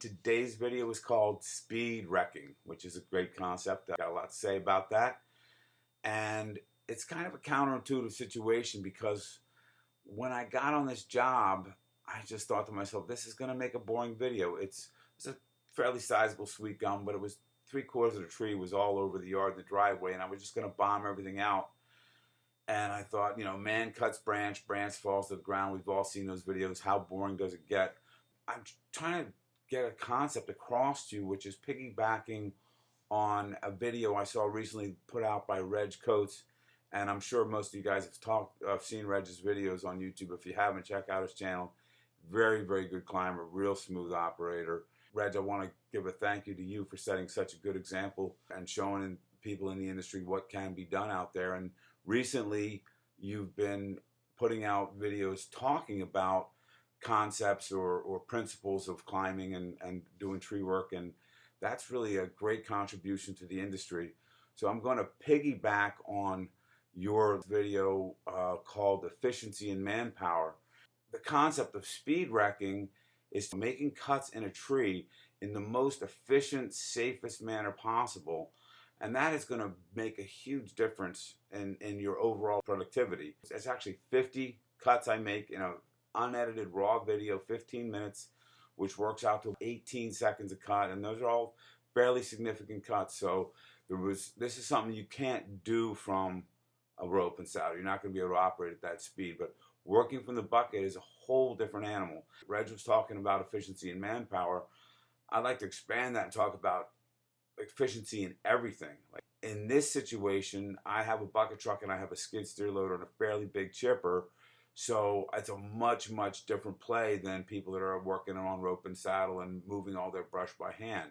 Today's video is called speed wrecking, which is a great concept. I got a lot to say about that. And it's kind of a counterintuitive situation because when I got on this job, I just thought to myself, this is going to make a boring video. It's a fairly sizable sweet gum, but it was 3/4 of the tree was all over the yard, the driveway, and I was just going to bomb everything out. And I thought, you know, man cuts branch, branch falls to the ground. We've all seen those videos. How boring does it get? I'm trying to get a concept across to you, which is piggybacking on a video I saw recently put out by Reg Coates. And I'm sure most of you guys have seen Reg's videos on YouTube. If you haven't, check out his channel. Very, very good climber, real smooth operator. Reg, I want to give a thank you to you for setting such a good example and showing people in the industry what can be done out there. And recently, you've been putting out videos talking about concepts or principles of climbing and doing tree work, and that's really a great contribution to the industry. So I'm going to piggyback on your video called Efficiency and Manpower. The concept of speed wrecking is making cuts in a tree in the most efficient, safest manner possible, and that is going to make a huge difference in your overall productivity. It's actually 50 cuts I make in a unedited raw video, 15 minutes, which works out to 18 seconds a cut, and those are all fairly significant cuts. So this is something you can't do from a rope and saddle. You're not going to be able to operate at that speed, but working from the bucket is a whole different animal. Reg was talking about efficiency and manpower. I'd like to expand that and talk about efficiency in everything. Like in this situation, I have a bucket truck and I have a skid steer loader and a fairly big chipper. So it's a much, much different play than people that are working on rope and saddle and moving all their brush by hand.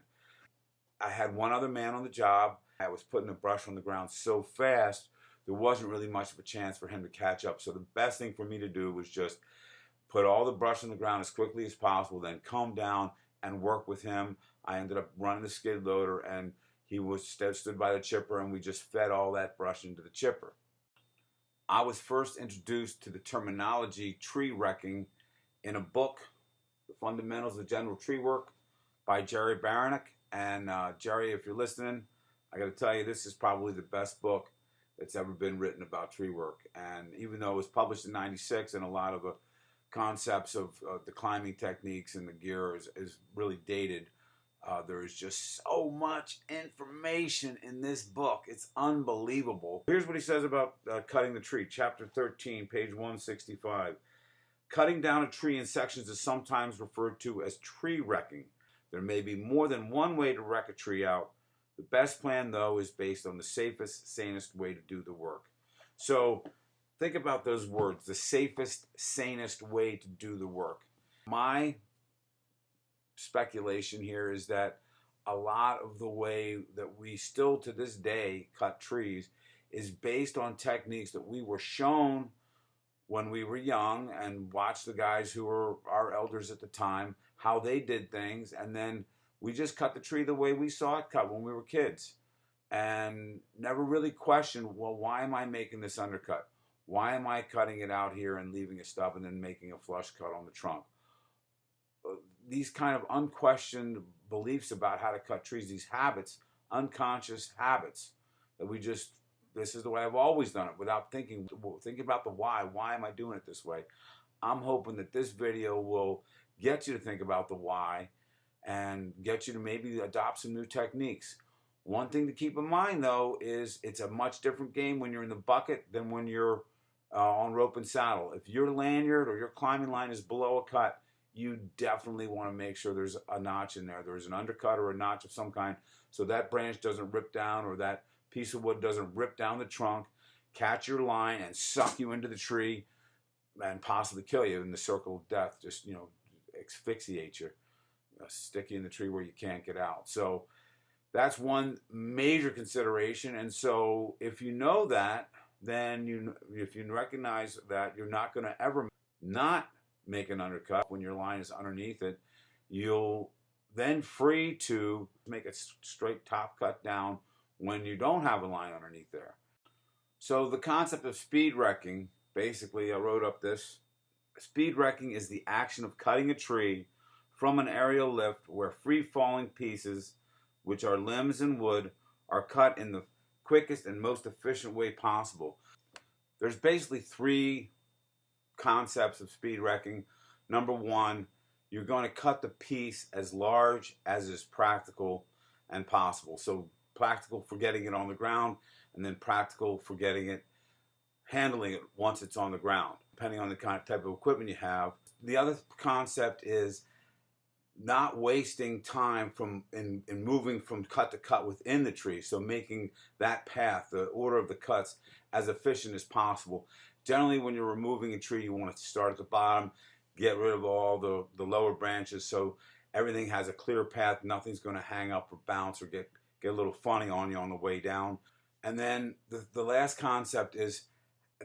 I had one other man on the job. I was putting the brush on the ground so fast, there wasn't really much of a chance for him to catch up. So the best thing for me to do was just put all the brush on the ground as quickly as possible, then come down and work with him. I ended up running the skid loader, and he stood by the chipper, and we just fed all that brush into the chipper. I was first introduced to the terminology tree wrecking in a book, The Fundamentals of General Tree Work by Jerry Baranek. And Jerry, if you're listening, I got to tell you, this is probably the best book that's ever been written about tree work. And even though it was published in '96 and a lot of the concepts of the climbing techniques and the gear is really dated, there is just so much information in this book. It's unbelievable. Here's what he says about cutting the tree. Chapter 13, page 165. Cutting down a tree in sections is sometimes referred to as tree wrecking. There may be more than one way to wreck a tree out. The best plan, though, is based on the safest, sanest way to do the work. So think about those words, the safest, sanest way to do the work. My speculation here is that a lot of the way that we still to this day cut trees is based on techniques that we were shown when we were young and watched the guys who were our elders at the time, how they did things, and then we just cut the tree the way we saw it cut when we were kids and never really questioned, well, why am I making this undercut? Why am I cutting it out here and leaving a stub and then making a flush cut on the trunk? These kind of unquestioned beliefs about how to cut trees, these habits, unconscious habits that this is the way I've always done it without thinking about the why. Why am I doing it this way? I'm hoping that this video will get you to think about the why and get you to maybe adopt some new techniques. One thing to keep in mind, though, is it's a much different game when you're in the bucket than when you're on rope and saddle. If your lanyard or your climbing line is below a cut, you definitely want to make sure there's a notch in there. There's an undercut or a notch of some kind so that branch doesn't rip down or that piece of wood doesn't rip down the trunk, catch your line, and suck you into the tree and possibly kill you in the circle of death. Just, you know, asphyxiate you, stick you in the tree where you can't get out. So that's one major consideration. And so if you know that, then if you recognize that you're not going to ever not make an undercut when your line is underneath it, you'll then free to make a straight top cut down when you don't have a line underneath there. So the concept of speed wrecking, basically I wrote up this. Speed wrecking is the action of cutting a tree from an aerial lift where free-falling pieces, which are limbs and wood, are cut in the quickest and most efficient way possible. There's basically three concepts of speed wrecking. Number one, you're going to cut the piece as large as is practical and possible. So practical for getting it on the ground, and then practical for handling it once it's on the ground, depending on the type of equipment you have. The other concept is not wasting time in moving from cut to cut within the tree. So making that path, the order of the cuts, as efficient as possible. Generally, when you're removing a tree, you want to start at the bottom, get rid of all the lower branches so everything has a clear path. Nothing's going to hang up or bounce or get a little funny on you on the way down. And then the last concept is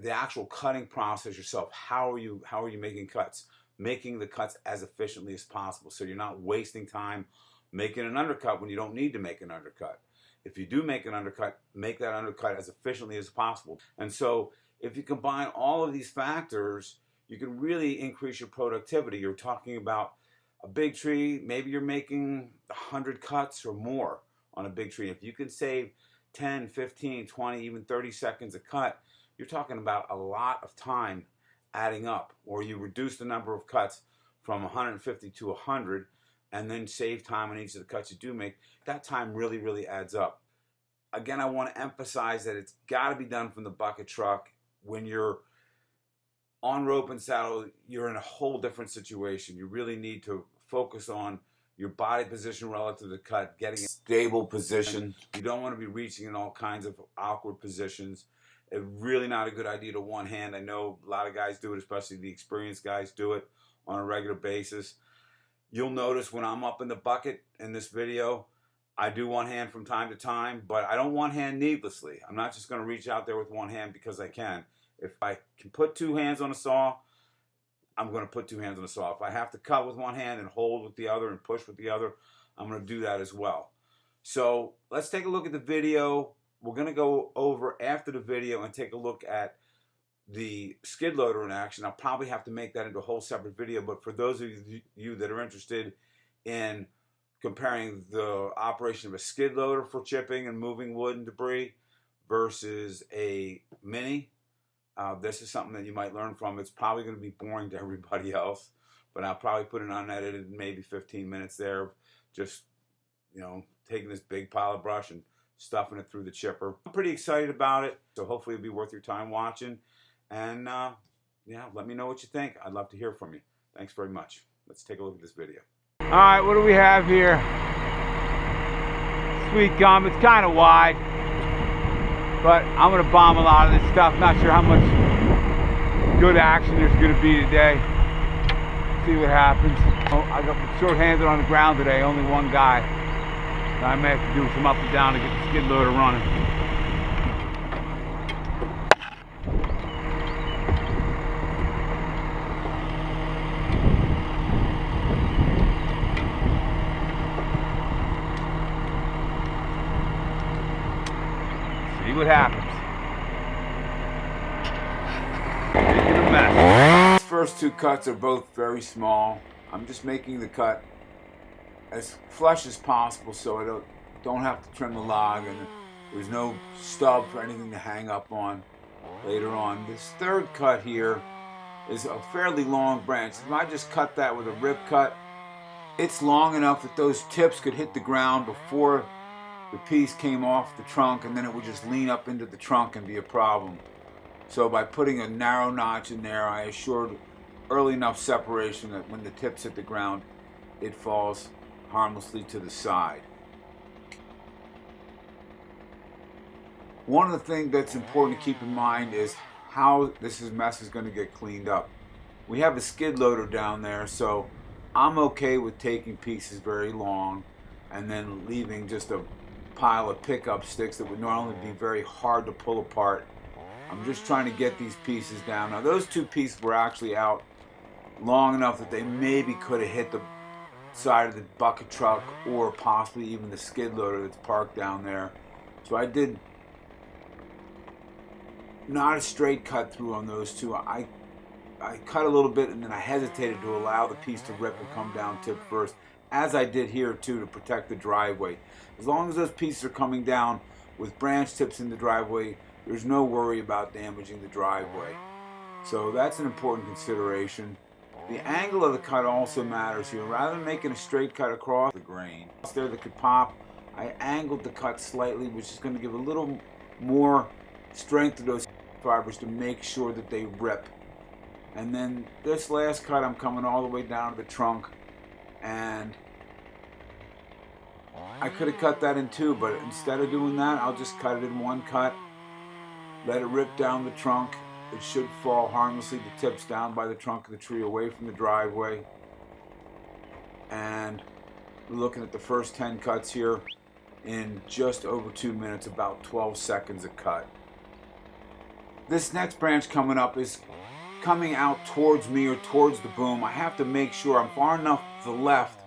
the actual cutting process yourself. How are you making cuts? Making the cuts as efficiently as possible, so you're not wasting time making an undercut when you don't need to make an undercut. If you do make an undercut, make that undercut as efficiently as possible. And so if you combine all of these factors, you can really increase your productivity. You're talking about a big tree, maybe you're making 100 cuts or more on a big tree. If you can save 10, 15, 20, even 30 seconds a cut, you're talking about a lot of time adding up. Or you reduce the number of cuts from 150 to 100 and then save time on each of the cuts you do make. That time really, really adds up. Again, I want to emphasize that it's got to be done from the bucket truck. When you're on rope and saddle, you're in a whole different situation. You really need to focus on your body position relative to the cut, getting a stable position. You don't want to be reaching in all kinds of awkward positions. It's really not a good idea to one hand. I know a lot of guys do it, especially the experienced guys do it on a regular basis. You'll notice when I'm up in the bucket in this video, I do one hand from time to time, but I don't one hand needlessly. I'm not just going to reach out there with one hand because I can. If I can put two hands on a saw, I'm going to put two hands on a saw. If I have to cut with one hand and hold with the other and push with the other, I'm going to do that as well. So let's take a look at the video. We're going to go over after the video and take a look at the skid loader in action. I'll probably have to make that into a whole separate video, but for those of you that are interested in comparing the operation of a skid loader for chipping and moving wood and debris versus a mini, this is something that you might learn from. It's probably going to be boring to everybody else, but I'll probably put an unedited maybe 15 minutes there of just, taking this big pile of brush and stuffing it through the chipper. I'm pretty excited about it, so hopefully it'll be worth your time watching. And yeah, let me know what you think. I'd love to hear from you. Thanks very much. Let's take a look at this video. All right, what do we have here? Sweet gum. It's kind of wide, but I'm going to bomb a lot of this stuff. Not sure how much good action there's going to be today. See what happens. Oh, I got short-handed on the ground today, only one guy. I may have to do some up and down to get the skid loader running. See what happens. Making a mess. These first two cuts are both very small. I'm just making the cut as flush as possible so I don't have to trim the log and there's no stub for anything to hang up on later on. This third cut here is a fairly long branch. If I just cut that with a rip cut, it's long enough that those tips could hit the ground before the piece came off the trunk, and then it would just lean up into the trunk and be a problem. So by putting a narrow notch in there, I assured early enough separation that when the tips hit the ground, it falls harmlessly to the side. One of the things that's important to keep in mind is how this mess is going to get cleaned up. We have a skid loader down there, so I'm okay with taking pieces very long and then leaving just a pile of pickup sticks that would normally be very hard to pull apart. I'm just trying to get these pieces down. Now those two pieces were actually out long enough that they maybe could have hit the side of the bucket truck or possibly even the skid loader that's parked down there. So I did not a straight cut through on those two. I I cut a little bit and then I hesitated to allow the piece to rip and come down tip first, as I did here too, to protect the driveway. As long as those pieces are coming down with branch tips in the driveway, there's no worry about damaging the driveway. So that's an important consideration. The angle of the cut also matters here. Rather than making a straight cut across the grain there that could pop, I angled the cut slightly, which is going to give a little more strength to those fibers to make sure that they rip. And then this last cut, I'm coming all the way down to the trunk, and I could have cut that in two, but instead of doing that, I'll just cut it in one cut, let it rip down the trunk. It should fall harmlessly. The tips down by the trunk of the tree, away from the driveway. And we're looking at the first 10 cuts here in just over 2 minutes, about 12 seconds a cut. This next branch coming up is coming out towards me or towards the boom. I have to make sure I'm far enough to the left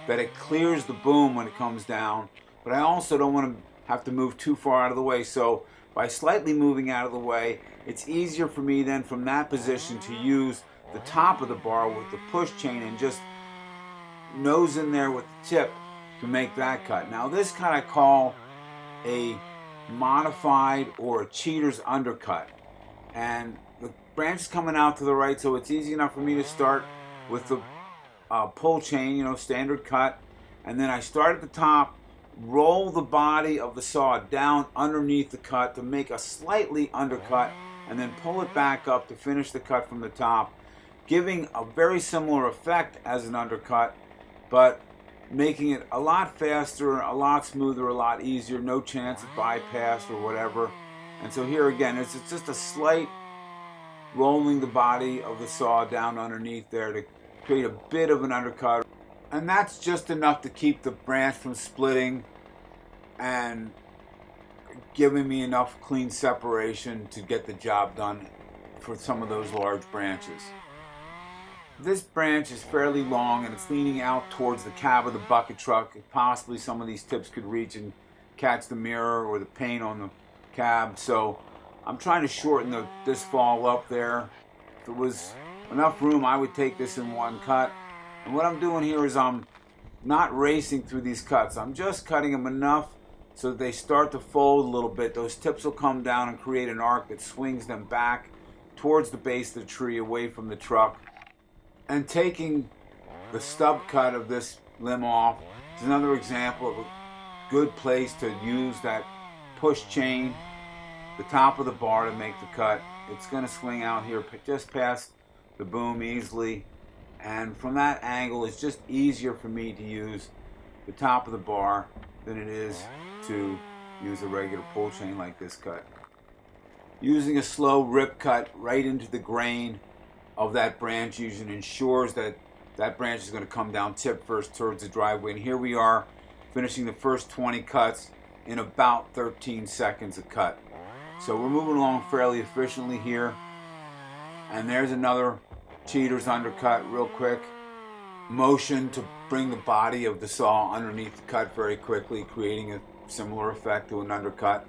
that it clears the boom when it comes down, but I also don't want to have to move too far out of the way. So by slightly moving out of the way, it's easier for me then from that position to use the top of the bar with the push chain and just nose in there with the tip to make that cut. Now this cut I call a modified or a cheater's undercut. And the branch is coming out to the right, so it's easy enough for me to start with the pull chain, standard cut. And then I start at the top, roll the body of the saw down underneath the cut to make a slightly undercut, and then pull it back up to finish the cut from the top, giving a very similar effect as an undercut, but making it a lot faster, a lot smoother, a lot easier, no chance of bypass or whatever. And so here again, it's just a slight rolling the body of the saw down underneath there to create a bit of an undercut. And that's just enough to keep the branch from splitting and giving me enough clean separation to get the job done for some of those large branches. This branch is fairly long and it's leaning out towards the cab of the bucket truck. Possibly some of these tips could reach and catch the mirror or the paint on the cab. So I'm trying to shorten this fall up there. If there was enough room, I would take this in one cut. And what I'm doing here is I'm not racing through these cuts. I'm just cutting them enough so that they start to fold a little bit. Those tips will come down and create an arc that swings them back towards the base of the tree, away from the truck. And taking the stub cut of this limb off is another example of a good place to use that push chain, the top of the bar, to make the cut. It's going to swing out here just past the boom easily. And from that angle, it's just easier for me to use the top of the bar than it is to use a regular pull chain like this cut. Using a slow rip cut right into the grain of that branch usually ensures that that branch is going to come down tip first towards the driveway. And here we are finishing the first 20 cuts in about 13 seconds a cut. So we're moving along fairly efficiently here. And there's another cheater's undercut, real quick. Motion to bring the body of the saw underneath the cut very quickly, creating a similar effect to an undercut.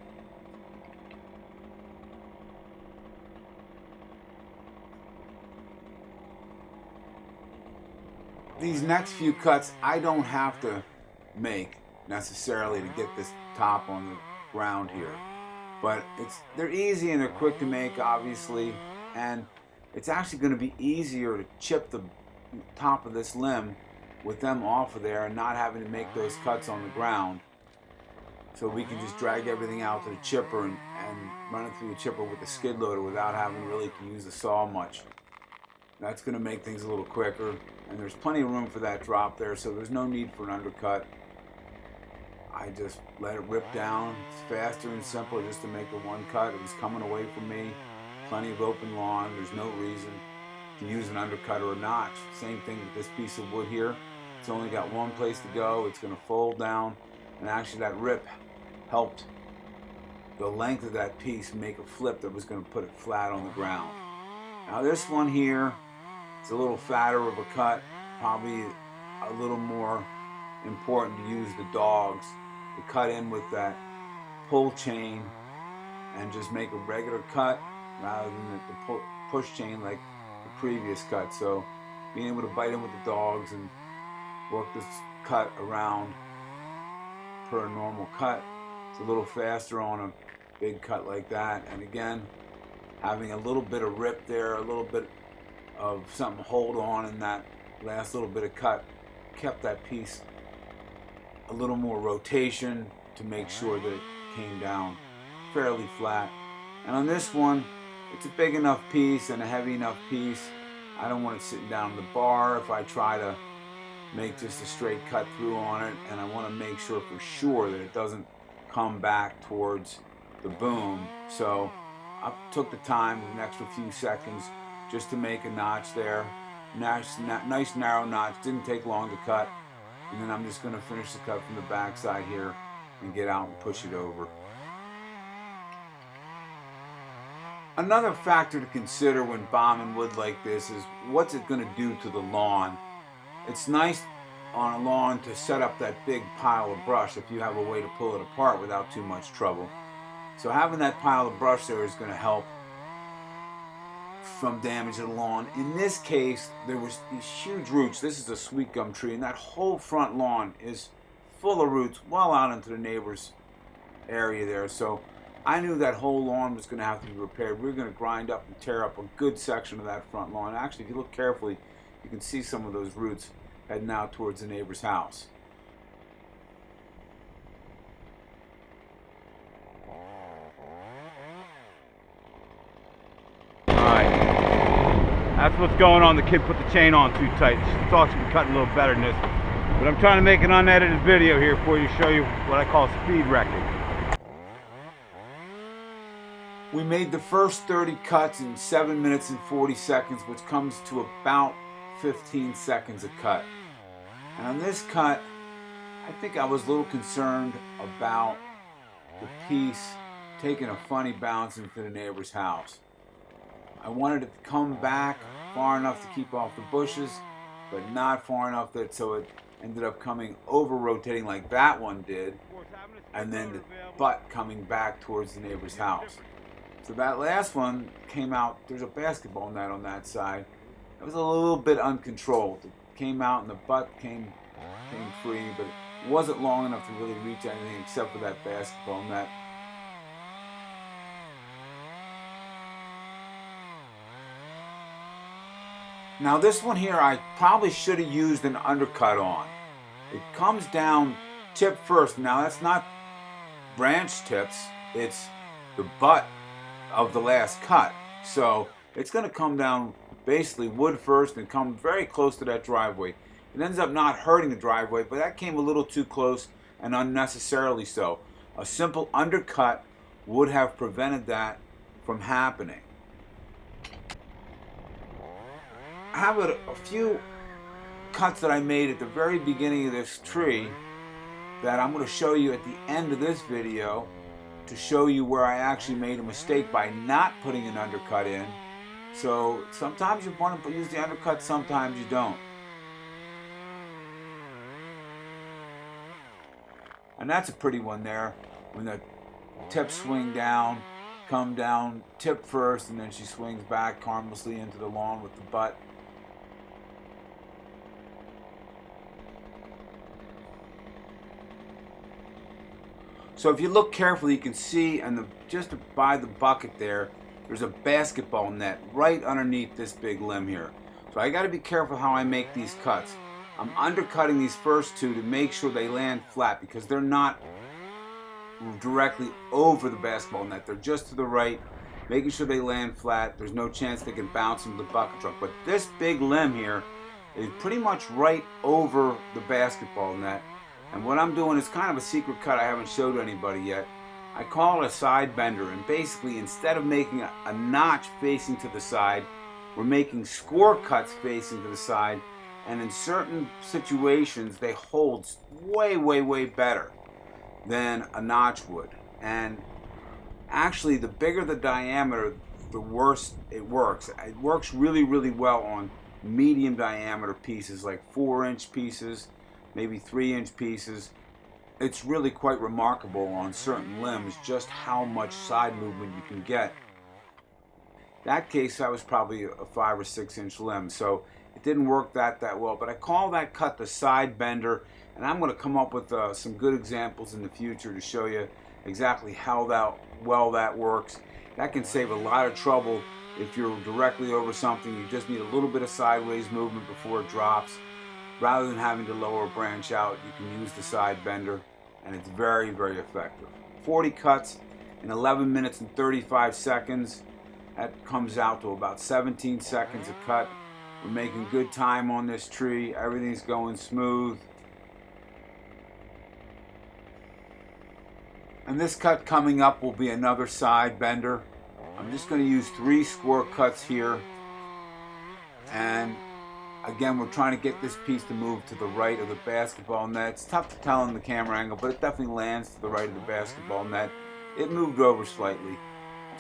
These next few cuts I don't have to make necessarily to get this top on the ground here, but they're easy and they're quick to make, obviously, and it's actually going to be easier to chip the top of this limb with them off of there and not having to make those cuts on the ground. So we can just drag everything out to the chipper and run it through the chipper with the skid loader without having really to use the saw much. That's going to make things a little quicker, and there's plenty of room for that drop there, so there's no need for an undercut. I just let it rip down. It's faster and simpler just to make the one cut. It was coming away from me. Plenty of open lawn. There's no reason to use an undercut or a notch. Same thing with this piece of wood here. It's only got one place to go. It's going to fold down, and actually that rip helped the length of that piece make a flip that was going to put it flat on the ground. Now this one here, it's a little fatter of a cut, probably a little more important to use the dogs to cut in with that pull chain and just make a regular cut rather than the push chain like the previous cut. So being able to bite in with the dogs and work this cut around per a normal cut, it's a little faster on a big cut like that. And again, having a little bit of rip there, a little bit of something to hold on in that last little bit of cut, kept that piece a little more rotation to make sure that it came down fairly flat. And on this one, it's a big enough piece and a heavy enough piece. I don't want it sitting down in the bar if I try to make just a straight cut through on it, and I want to make sure for sure that it doesn't come back towards the boom. So I took the time, an extra few seconds, just to make a notch there. Nice narrow notch, didn't take long to cut. And then I'm just going to finish the cut from the back side here and get out and push it over. Another factor to consider when bombing wood like this is what's it going to do to the lawn. It's nice on a lawn to set up that big pile of brush if you have a way to pull it apart without too much trouble. So having that pile of brush there is going to help from damage to the lawn. In this case, there was these huge roots. This is a sweet gum tree, and that whole front lawn is full of roots well out into the neighbor's area there. So I knew that whole lawn was going to have to be repaired. We were going to grind up and tear up a good section of that front lawn. Actually, if you look carefully, you can see some of those roots heading out towards the neighbor's house. That's what's going on. The kid put the chain on too tight. She thought she could cut a little better than this. But I'm trying to make an unedited video here for you, show you what I call speed wrecking. We made the first 30 cuts in 7 minutes and 40 seconds, which comes to about 15 seconds a cut. And on this cut, I think I was a little concerned about the piece taking a funny bounce into the neighbor's house. I wanted it to come back far enough to keep off the bushes, but not far enough that so it ended up coming over rotating like that one did, and then the butt coming back towards the neighbor's house. So that last one came out, there's a basketball net on that side. It was a little bit uncontrolled. It came out and the butt came free, but it wasn't long enough to really reach anything except for that basketball net. Now this one here, I probably should have used an undercut on. It comes down tip first. Now that's not branch tips, it's the butt of the last cut. So it's going to come down basically wood first and come very close to that driveway. It ends up not hurting the driveway, but that came a little too close and unnecessarily so. A simple undercut would have prevented that from happening. I have a few cuts that I made at the very beginning of this tree that I'm going to show you at the end of this video to show you where I actually made a mistake by not putting an undercut in. So sometimes you want to use the undercut, sometimes you don't. And that's a pretty one there, when the tips swing down, come down, tip first, and then she swings back harmlessly into the lawn with the butt. So if you look carefully, you can see, and just by the bucket there, there's a basketball net right underneath this big limb here. So I got to be careful how I make these cuts. I'm undercutting these first two to make sure they land flat because they're not directly over the basketball net. They're just to the right, making sure they land flat. There's no chance they can bounce into the bucket truck. But this big limb here is pretty much right over the basketball net. And what I'm doing is kind of a secret cut I haven't showed anybody yet. I call it a side bender, and basically instead of making a notch facing to the side, we're making score cuts facing to the side, and in certain situations they hold way, way, way better than a notch would. And actually the bigger the diameter, the worse it works. It works really, really well on medium diameter pieces like 4-inch pieces, maybe 3-inch pieces. It's really quite remarkable on certain limbs just how much side movement you can get. That case, that was probably a 5 or 6 inch limb, so it didn't work that well. But I call that cut the side bender, and I'm going to come up with some good examples in the future to show you exactly how well that works. That can save a lot of trouble if you're directly over something. You just need a little bit of sideways movement before it drops. Rather than having to lower a branch out, you can use the side bender, and it's very, very effective. 40 cuts in 11 minutes and 35 seconds. That comes out to about 17 seconds a cut. We're making good time on this tree. Everything's going smooth. And this cut coming up will be another side bender. I'm just going to use 3 score cuts here. And again, we're trying to get this piece to move to the right of the basketball net. It's tough to tell in the camera angle, but it definitely lands to the right of the basketball net. It moved over slightly,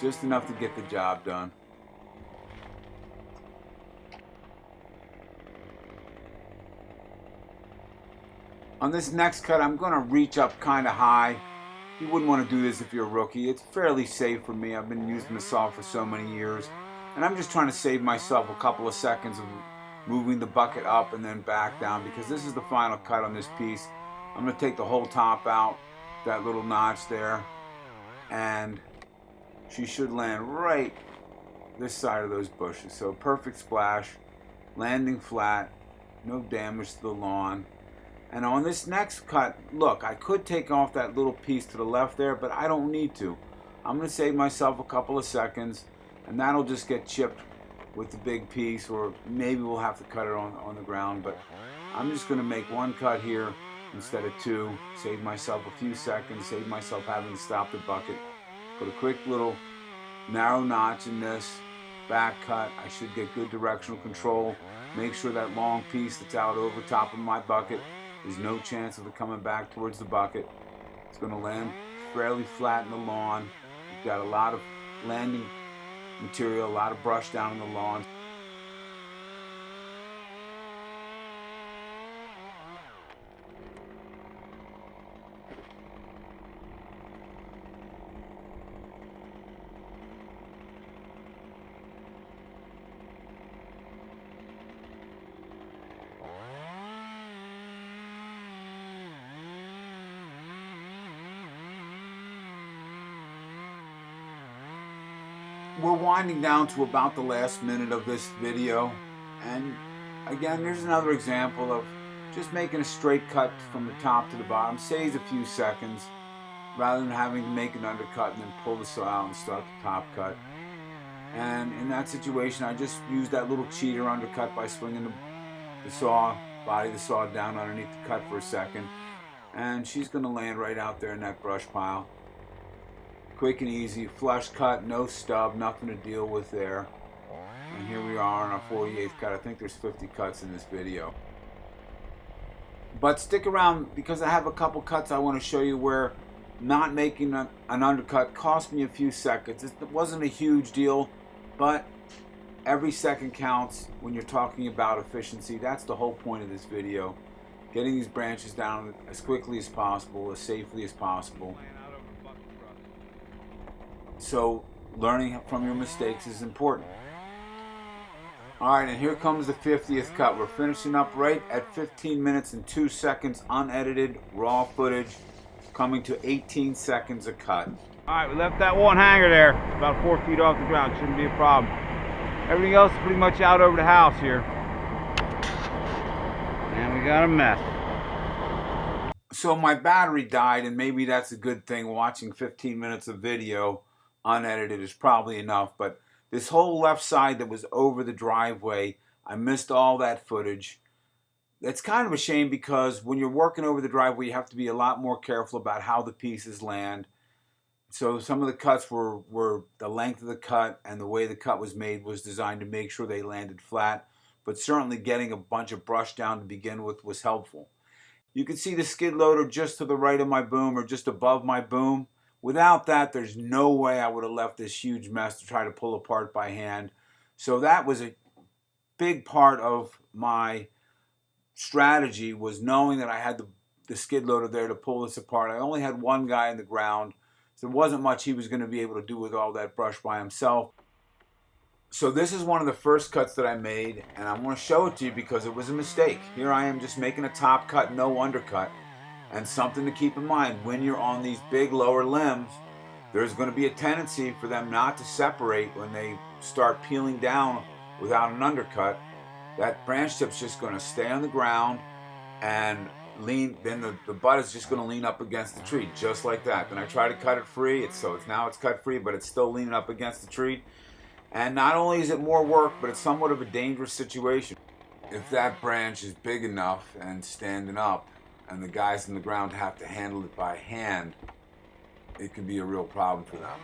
just enough to get the job done. On this next cut, I'm going to reach up kind of high. You wouldn't want to do this if you're a rookie. It's fairly safe for me. I've been using the saw for so many years. And I'm just trying to save myself a couple of seconds of moving the bucket up and then back down, because this is the final cut on this piece. I'm going to take the whole top out, that little notch there, and she should land right this side of those bushes. So perfect splash, landing flat, no damage to the lawn. And on this next cut, look, I could take off that little piece to the left there, but I don't need to. I'm going to save myself a couple of seconds, and that'll just get chipped with the big piece, or maybe we'll have to cut it on the ground. But I'm just going to make 1 cut here instead of 2, save myself a few seconds, save myself having to stop the bucket. Put a quick little narrow notch in this back cut. I should get good directional control. Make sure that long piece that's out over top of my bucket, there's no chance of it coming back towards the bucket. It's going to land fairly flat in the lawn. You've got a lot of landing material, a lot of brush down in the lawn. We're winding down to about the last minute of this video, and again, there's another example of just making a straight cut from the top to the bottom. Saves a few seconds rather than having to make an undercut and then pull the saw out and start the top cut. And in that situation, I just used that little cheater undercut by swinging the saw, body of the saw down underneath the cut for a second, and she's going to land right out there in that brush pile. Quick and easy, flush cut, no stub, nothing to deal with there. And here we are on our 48th cut. I think there's 50 cuts in this video. But stick around, because I have a couple cuts I want to show you where not making an undercut cost me a few seconds. It wasn't a huge deal, but every second counts when you're talking about efficiency. That's the whole point of this video. Getting these branches down as quickly as possible, as safely as possible. So learning from your mistakes is important. Alright, and here comes the 50th cut. We're finishing up right at 15 minutes and 2 seconds, unedited, raw footage, coming to 18 seconds a cut. Alright, we left that one hanger there. It's about 4 feet off the ground. Shouldn't be a problem. Everything else is pretty much out over the house here. And we got a mess. So my battery died, and maybe that's a good thing. Watching 15 minutes of video unedited is probably enough, but this whole left side that was over the driveway, I missed all that footage. It's kind of a shame, because when you're working over the driveway, you have to be a lot more careful about how the pieces land. So some of the cuts were the length of the cut, and the way the cut was made was designed to make sure they landed flat, but certainly getting a bunch of brush down to begin with was helpful. You can see the skid loader just to the right of my boom, or just above my boom. Without that, there's no way I would have left this huge mess to try to pull apart by hand. So that was a big part of my strategy, was knowing that I had the skid loader there to pull this apart. I only had one guy in the ground, so there wasn't much he was going to be able to do with all that brush by himself. So this is one of the first cuts that I made, and I want to show it to you because it was a mistake. Here I am just making a top cut, no undercut. And something to keep in mind, when you're on these big lower limbs, there's going to be a tendency for them not to separate when they start peeling down without an undercut. That branch tip's just going to stay on the ground and lean, then the butt is just going to lean up against the tree, just like that. Then I try to cut it free, so now it's cut free, but it's still leaning up against the tree. And not only is it more work, but it's somewhat of a dangerous situation. If that branch is big enough and standing up, and the guys on the ground have to handle it by hand, it can be a real problem for them.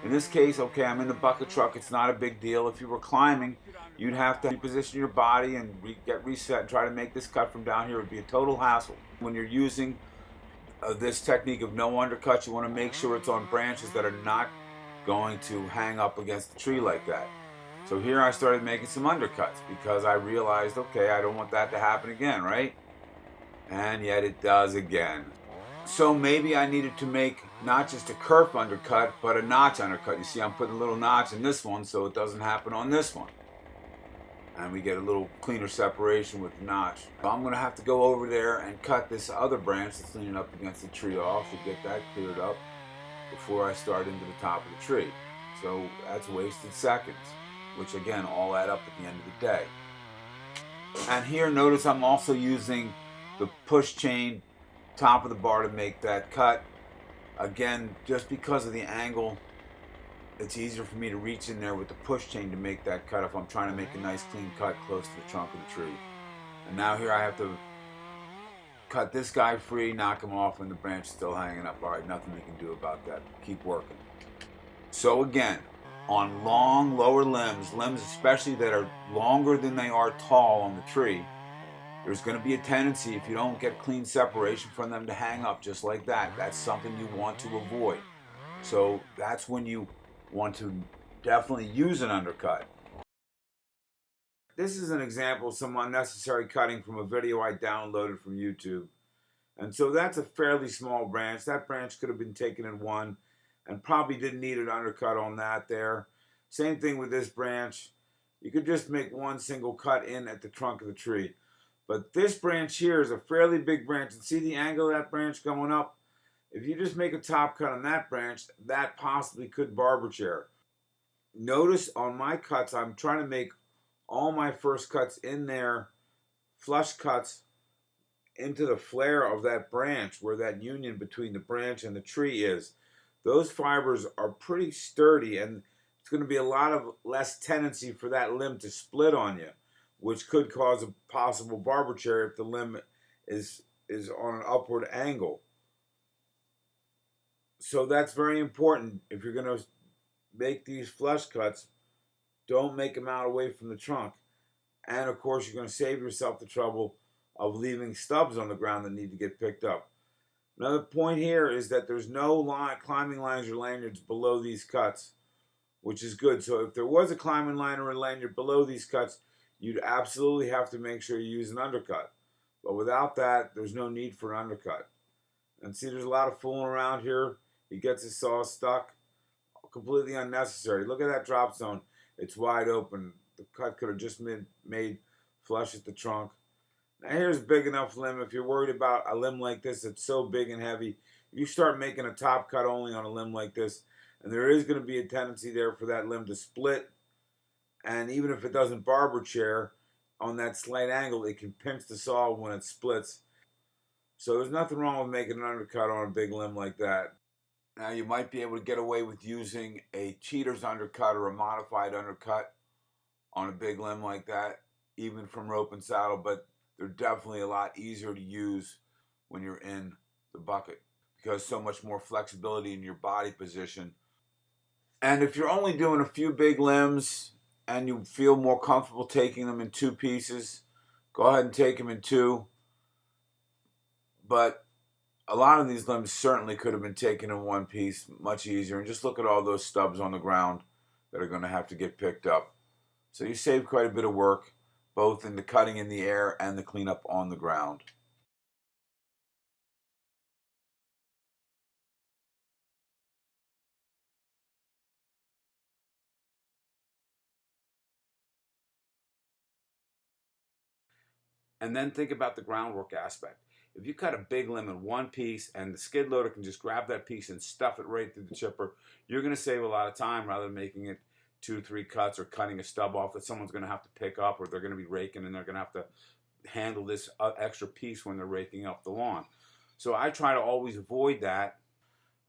In this case, okay, I'm in the bucket truck, it's not a big deal. If you were climbing, you'd have to reposition your body and get reset and try to make this cut from down here. It would be a total hassle. When you're using this technique of no undercut, you want to make sure it's on branches that are not going to hang up against the tree like that. So here I started making some undercuts because I realized, okay, I don't want that to happen again, right? And yet it does again. So maybe I needed to make not just a kerf undercut, but a notch undercut. You see, I'm putting a little notch in this one so it doesn't happen on this one. And we get a little cleaner separation with the notch. So I'm gonna have to go over there and cut this other branch that's leaning up against the tree off to get that cleared up before I start into the top of the tree. So that's wasted seconds, which again, all add up at the end of the day. And here, notice I'm also using the push chain top of the bar to make that cut. Again, just because of the angle, it's easier for me to reach in there with the push chain to make that cut if I'm trying to make a nice clean cut close to the trunk of the tree. And now here I have to cut this guy free, knock him off, and the branch is still hanging up. All right, nothing we can do about that. Keep working. So again, on long lower limbs especially that are longer than they are tall on the tree, there's going to be a tendency, if you don't get clean separation from them, to hang up just like that. That's something you want to avoid. So that's when you want to definitely use an undercut. This is an example of some unnecessary cutting from a video I downloaded from YouTube. And so that's a fairly small branch. That branch could have been taken in one and probably didn't need an undercut on that there. Same thing with this branch. You could just make one single cut in at the trunk of the tree. But this branch here is a fairly big branch, and see the angle of that branch going up? If you just make a top cut on that branch, that possibly could barber chair. Notice on my cuts, I'm trying to make all my first cuts in there, flush cuts into the flare of that branch, where that union between the branch and the tree is. Those fibers are pretty sturdy, and it's going to be a lot of less tendency for that limb to split on you, which could cause a possible barber chair if the limb is on an upward angle. So that's very important. If you're going to make these flush cuts, don't make them out away from the trunk. And of course, you're going to save yourself the trouble of leaving stubs on the ground that need to get picked up. Another point here is that there's no climbing lines or lanyards below these cuts, which is good. So if there was a climbing line or a lanyard below these cuts, you'd absolutely have to make sure you use an undercut. But without that, there's no need for an undercut. And see, there's a lot of fooling around here. He gets his saw stuck. Completely unnecessary. Look at that drop zone. It's wide open. The cut could have just been made flush at the trunk. Now here's a big enough limb. If you're worried about a limb like this that's so big and heavy, you start making a top cut only on a limb like this, and there is going to be a tendency there for that limb to split. And even if it doesn't barber chair on that slight angle, it can pinch the saw when it splits. So there's nothing wrong with making an undercut on a big limb like that. Now you might be able to get away with using a cheater's undercut or a modified undercut on a big limb like that, even from rope and saddle, but they're definitely a lot easier to use when you're in the bucket because so much more flexibility in your body position. And if you're only doing a few big limbs and you feel more comfortable taking them in two pieces, go ahead and take them in two. But a lot of these limbs certainly could have been taken in one piece, much easier. And just look at all those stubs on the ground that are going to have to get picked up. So you save quite a bit of work, both in the cutting in the air and the cleanup on the ground. And then think about the groundwork aspect. If you cut a big limb in one piece and the skid loader can just grab that piece and stuff it right through the chipper, you're going to save a lot of time rather than making it 2-3 cuts or cutting a stub off that someone's going to have to pick up, or they're going to be raking and they're going to have to handle this extra piece when they're raking up the lawn. So I try to always avoid that.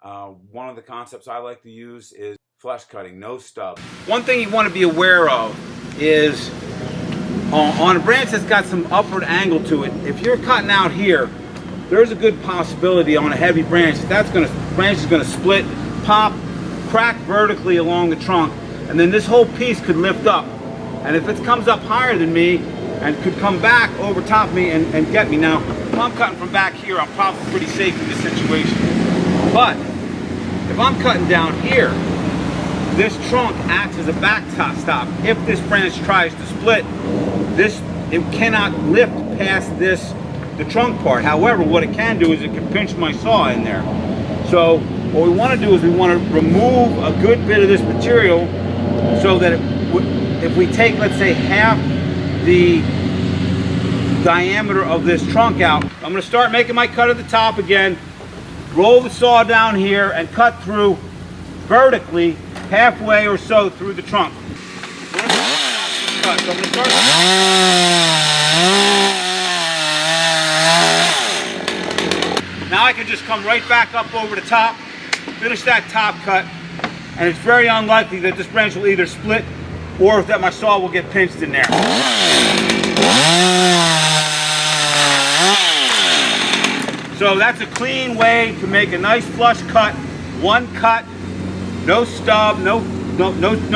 One of the concepts I like to use is flush cutting, no stub. One thing you want to be aware of is on a branch that's got some upward angle to it, if you're cutting out here, there's a good possibility on a heavy branch branch is going to split, pop, crack vertically along the trunk, and then this whole piece could lift up. And if it comes up higher than me and could come back over top of me and get me. Now, if I'm cutting from back here, I'm probably pretty safe in this situation. But if I'm cutting down here, this trunk acts as a backstop. If this branch tries to split, it cannot lift past the trunk part. However, what it can do is it can pinch my saw in there. So what we want to do is we want to remove a good bit of this material so that if we take, let's say, half the diameter of this trunk out, I'm going to start making my cut at the top again, roll the saw down here and cut through vertically halfway or so through the trunk. So I'm going to start. Now I can just come right back up over the top, finish that top cut, and it's very unlikely that this branch will either split or that my saw will get pinched in there. So that's a clean way to make a nice flush cut, one cut, no stub, no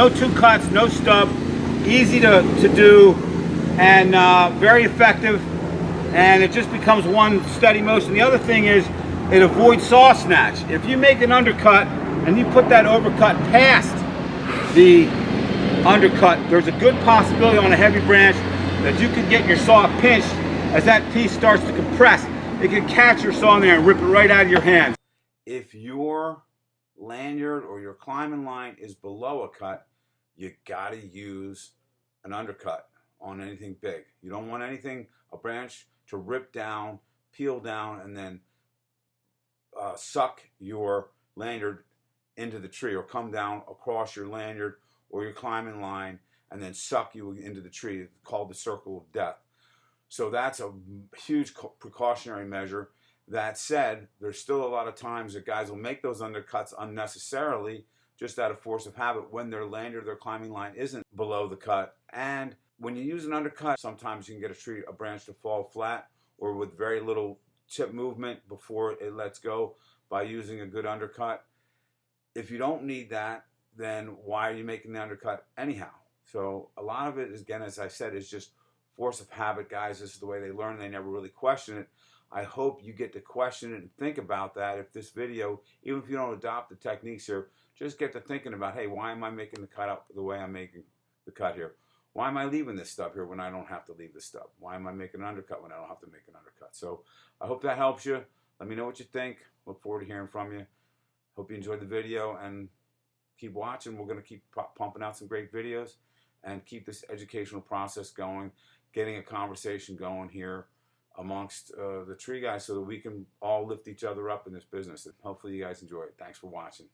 two cuts, no stub, easy to do, and very effective, and it just becomes one steady motion. The other thing is it avoids saw snatch. If you make an undercut and you put that overcut past the undercut, there's a good possibility on a heavy branch that you could get your saw pinched as that piece starts to compress. It can catch your saw in there and rip it right out of your hand. If your lanyard or your climbing line is below a cut, you gotta use an undercut on anything big. You don't want a branch to rip down, peel down, and then suck your lanyard into the tree, or come down across your lanyard or your climbing line and then suck you into the tree. It's called the circle of death. So that's a huge precautionary measure. That said, there's still a lot of times that guys will make those undercuts unnecessarily, just out of force of habit, when their lanyard, their climbing line isn't below the cut. And when you use an undercut, sometimes you can get a branch to fall flat or with very little tip movement before it lets go by using a good undercut. If you don't need that, then why are you making the undercut anyhow? So a lot of it is, again, as I said, is just force of habit, guys. This is the way they learn. They never really question it. I hope you get to question it and think about that. If this video, even if you don't adopt the techniques here, just get to thinking about, hey, why am I making the cut up the way I'm making the cut here? Why am I leaving this stub here when I don't have to leave the stub? Why am I making an undercut when I don't have to make an undercut? So I hope that helps you. Let me know what you think. Look forward to hearing from you. Hope you enjoyed the video, and keep watching. We're going to keep pumping out some great videos and keep this educational process going, getting a conversation going here amongst the tree guys so that we can all lift each other up in this business. And hopefully you guys enjoy it. Thanks for watching.